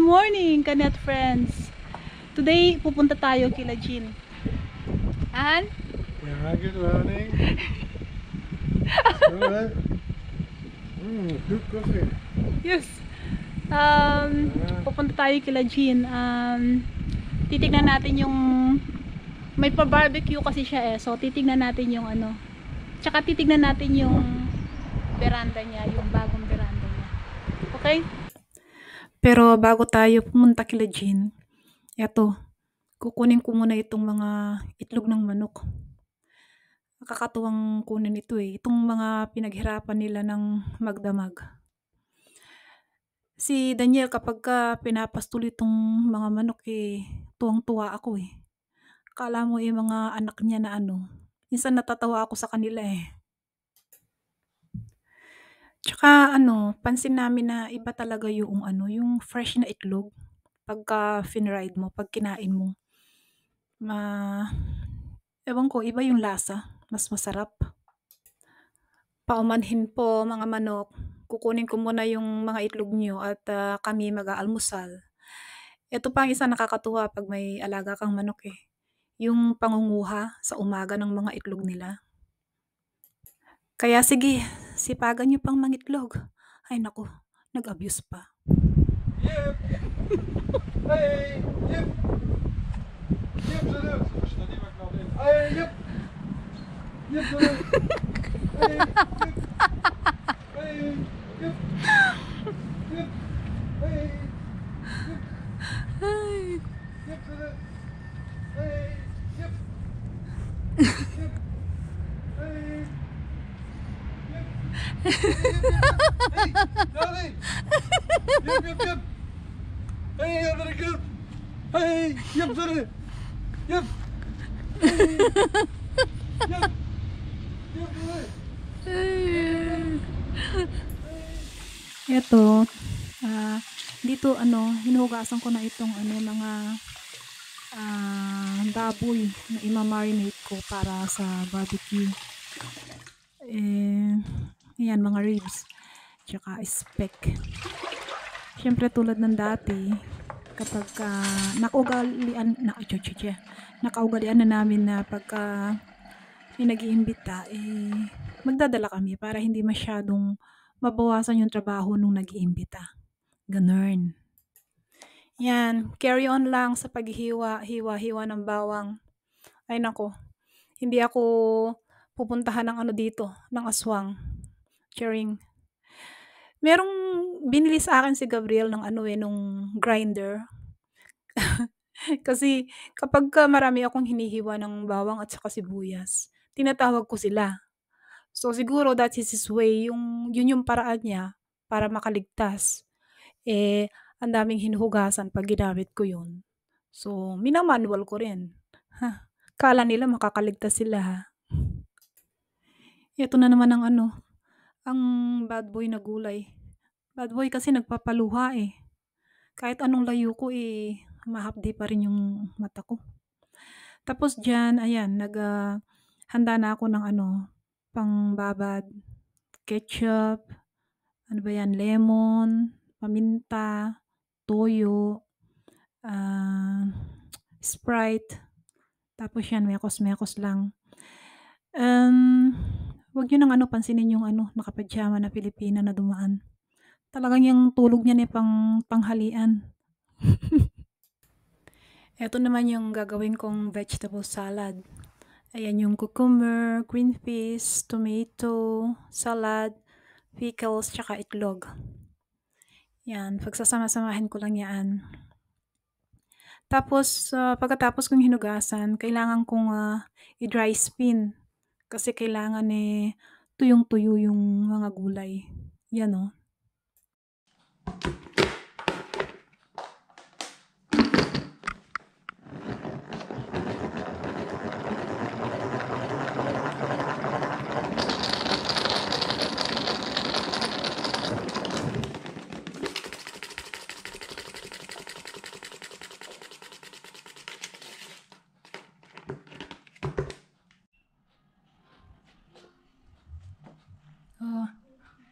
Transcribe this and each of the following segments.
morning, Kanet friends. Today, pupunta tayo kila Jean. An? Yeah, good morning. Alright. Good coffee. Yes. Pupunta tayo kila Jean. Titignan natin yung may pa-barbecue kasi siya eh. So, titignan natin yung ano. Tsaka titignan natin yung veranda niya, yung bagong veranda niya. Okay? Pero bago tayo pumunta kila Jean, eto, kukunin ko muna itong mga itlog ng manok. Nakakatuwang kunin ito eh. Itong mga pinaghirapan nila ng magdamag. Si Daniel kapag pinapastol itong mga manok eh, tuwang-tuwa ako eh. Akala mo eh mga anak niya na ano. Minsan natatawa ako sa kanila eh. Tsaka ano, pansin namin na iba talaga yung ano, yung fresh na itlog. Pagka finride mo, pag kinain mo. Ewan ko, iba yung lasa. Mas masarap. Paumanhin po mga manok. Kukunin ko muna yung mga itlog nyo at kami mag-aalmusal. Ito pa ang isa nakakatuwa pag may alaga kang manok eh. Yung pangunguha sa umaga ng mga itlog nila. Kaya sige, sipagan nyo pang mangitlog. Ay naku, nag-abuse pa. Yep. Hey, yep. Yep, zo doen. Staat niet meer knap in. Hey, yep. Yep, zo doen. Hey, yep. Hey, yep. Yep. Hey, yep. Yep, zo doen. Hey, yep. Yep. Hey. Yep. Hey, darling. Yep, yep, yep. Hey, andere kant. Hey, yep, zo doen. Yep. Hey. Yep. Yep, zo doen. Ito, dito ano, hinugasan ko na itong ano, mga baboy na ima-marinate ko para sa barbecue. Yan, mga ribs, tsaka speck. Siyempre tulad ng dati, kapag nakaugalian na namin na pagka may nag-iimbita, magdadala kami para hindi masyadong mabawasan yung trabaho nung nag-iimbita. Ganun. Yan, carry on lang sa paghihiwa ng bawang. Ay nako, hindi ako pupuntahan ng ano dito, ng aswang. Sharing. Merong binili sa akin si Gabriel ng ano nung grinder. Kasi kapag marami akong hinihiwa ng bawang at saka sibuyas, tinatawag ko sila. So siguro that is his way, yun yung paraan niya para makaligtas. Ang daming hinuhugasan pag ginamit ko yun. So, minamanual ko rin. Kala nila makakaligtas sila ha. Ito na naman ang ano, ang bad boy na gulay. Bad boy kasi nagpapaluha eh. Kahit anong layo ko mahapdi pa rin yung mata ko. Tapos dyan, ayan, handa na ako ng ano, pangbabad, ketchup, ano ba yan, lemon, paminta, toyo, Sprite, tapos yan, mekos-mekos lang. Wag nyo nang ano, pansinin yung ano, nakapadyama na Pilipina na dumaan. Talagang yung tulog niya panghalian. Ito naman yung gagawin kong vegetable salad. Ayan yung cucumber, green peas, tomato, salad, pickles, tsaka itlog. Yan, pagsasama-samahin ko lang yan. Tapos, pagkatapos kong hinugasan, kailangan kong i-dry spin. Kasi kailangan tuyong-tuyo yung mga gulay. Yan o.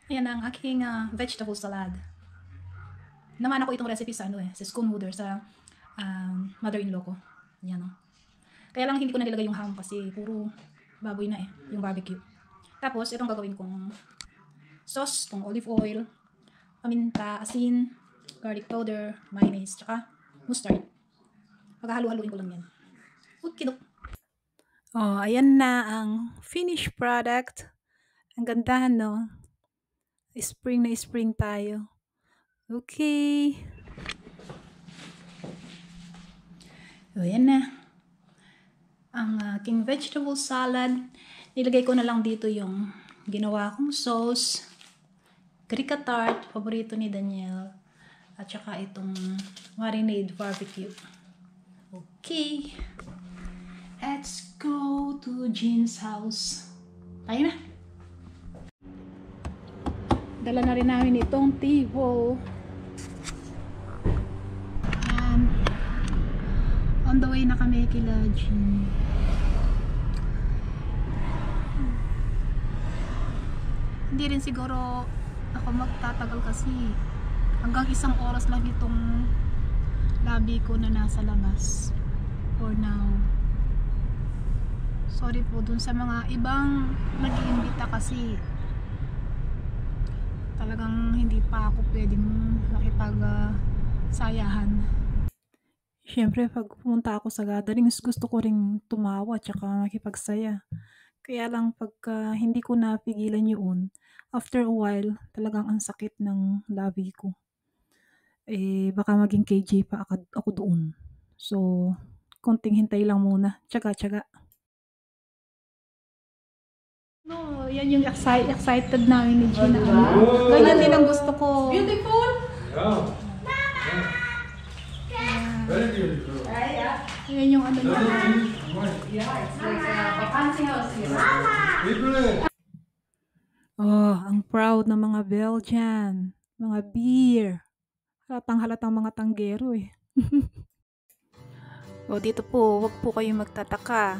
Ayan ang aking vegetable salad. naman ako itong recipe sa sa scone noodle sa mother-in-law ko. Yan o. Kaya lang hindi ko na nilagay yung ham kasi puro baboy na yung barbecue. Tapos itong gagawin kong sauce, itong olive oil, paminta, asin, garlic powder, mayonnaise, tsaka mustard. Paghahalu-haluin ko lang yan. Ukidok. Oh, ayan na ang finished product. Ang ganda, no? Spring na spring tayo. Okay. So, ayan na. Ang aking vegetable salad. Nilagay ko na lang dito yung ginawa kong sauce. Krika tart, paborito ni Daniel. At saka itong marinade barbecue. Okay. Let's go to Jean's house. Tayo na. Dala na rin namin itong table. On the way na kami kila Jean. Hindi rin siguro ako magtatagal kasi hanggang 1 oras lang itong labi ko na nasa labas for now. Sorry po dun sa mga ibang nag-iimbita kasi talagang hindi pa ako pwedeng makipag-sayahan. Siyempre, pag pumunta ako sa gatherings, gusto ko ring tumawa at saka makipagsaya. Kaya lang pagka hindi ko napigilan yun, after a while, talagang ang sakit ng labi ko. Baka maging KJ pa ako doon. So, konting hintay lang muna. Tsaga-tsaga. No, yan yung excited namin ni Gina. Ganyan din ang gusto ko. Beautiful? Yeah. Very beautiful. Yan yung ano niya. Yeah, it's like a fancy house here. People, Oh, ang proud ng mga Belgian. Mga beer. Halatang mga tanggero O dito po, wag po kayong magtataka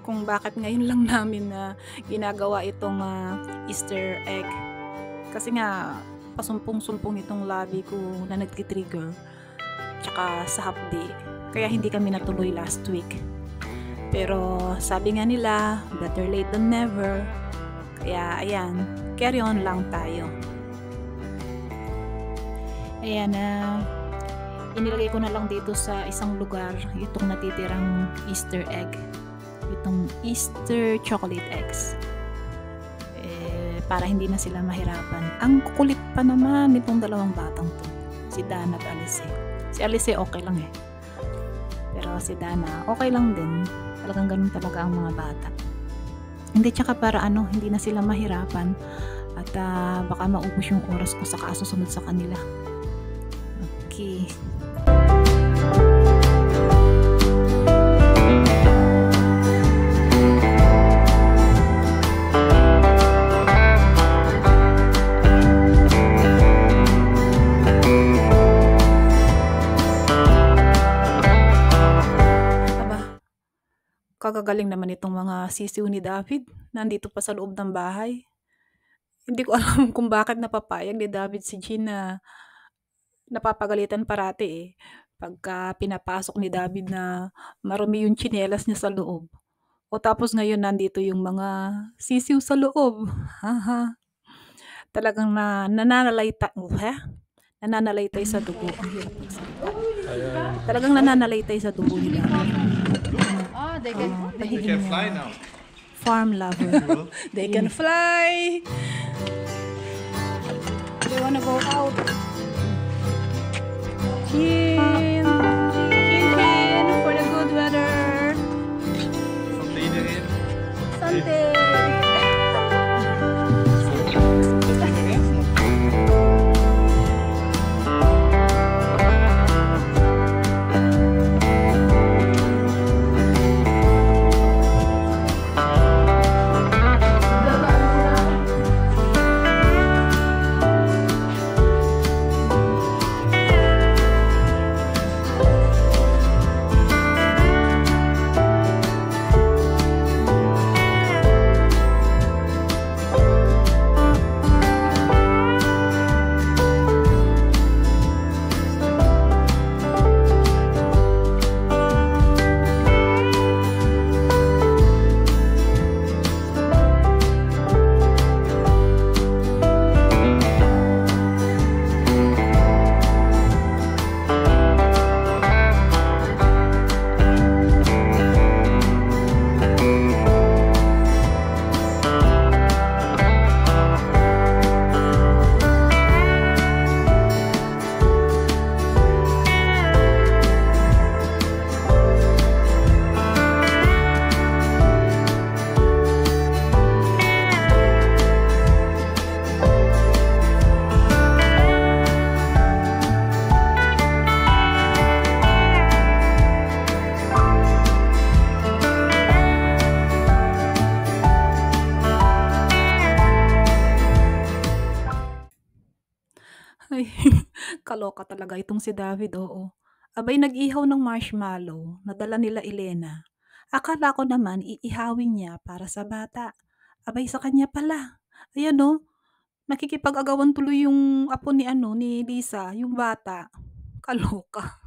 kung bakit ngayon lang namin na ginagawa itong Easter egg. Kasi nga, pasumpong-sumpong itong labi ko na nagtitrigger. Tsaka sa half day. Kaya hindi kami natuloy last week. Pero sabi nga nila, better late than never. Kaya ayan, carry on lang tayo. Ayan inilagay ko na lang dito sa isang lugar itong natitirang Easter egg. Itong Easter chocolate eggs. Para hindi na sila mahirapan. Ang kukulit pa naman itong dalawang batang to. Si Dana at Alice. Si Alice okay lang Pero si Dana okay lang din. Talagang ganun talaga ang mga bata. Hindi tsaka para hindi na sila mahirapan at baka maubos yung oras ko sa kasusunod sa kanila. Okay. Kagagaling naman itong mga sisiw ni David. Nandito pa sa loob ng bahay. Hindi ko alam kung bakit napapayag ni David si Jean na napapagalitan parati pagka pinapasok ni David na marumi yung tsinelas niya sa loob. O tapos ngayon nandito yung mga sisiw sa loob. Haha. Talagang nananalaytay sa dugo. Ang hirap magsalita. Talagang nananalaytay sa dugo ni David. They can fly now. Farm lover. They can fly. They wanna go out. Chin for the good weather. Van iedereen. Sunday. Ay, kaloka talaga itong si David, oo. Abay nag-ihaw ng marshmallow na dala nila Elena. Akala ko naman iihawin niya para sa bata. Abay sa kanya pala. Ayan oh, nakikipag-agawan tuloy yung apo ni ano, ni Lisa, yung bata. Kaloka.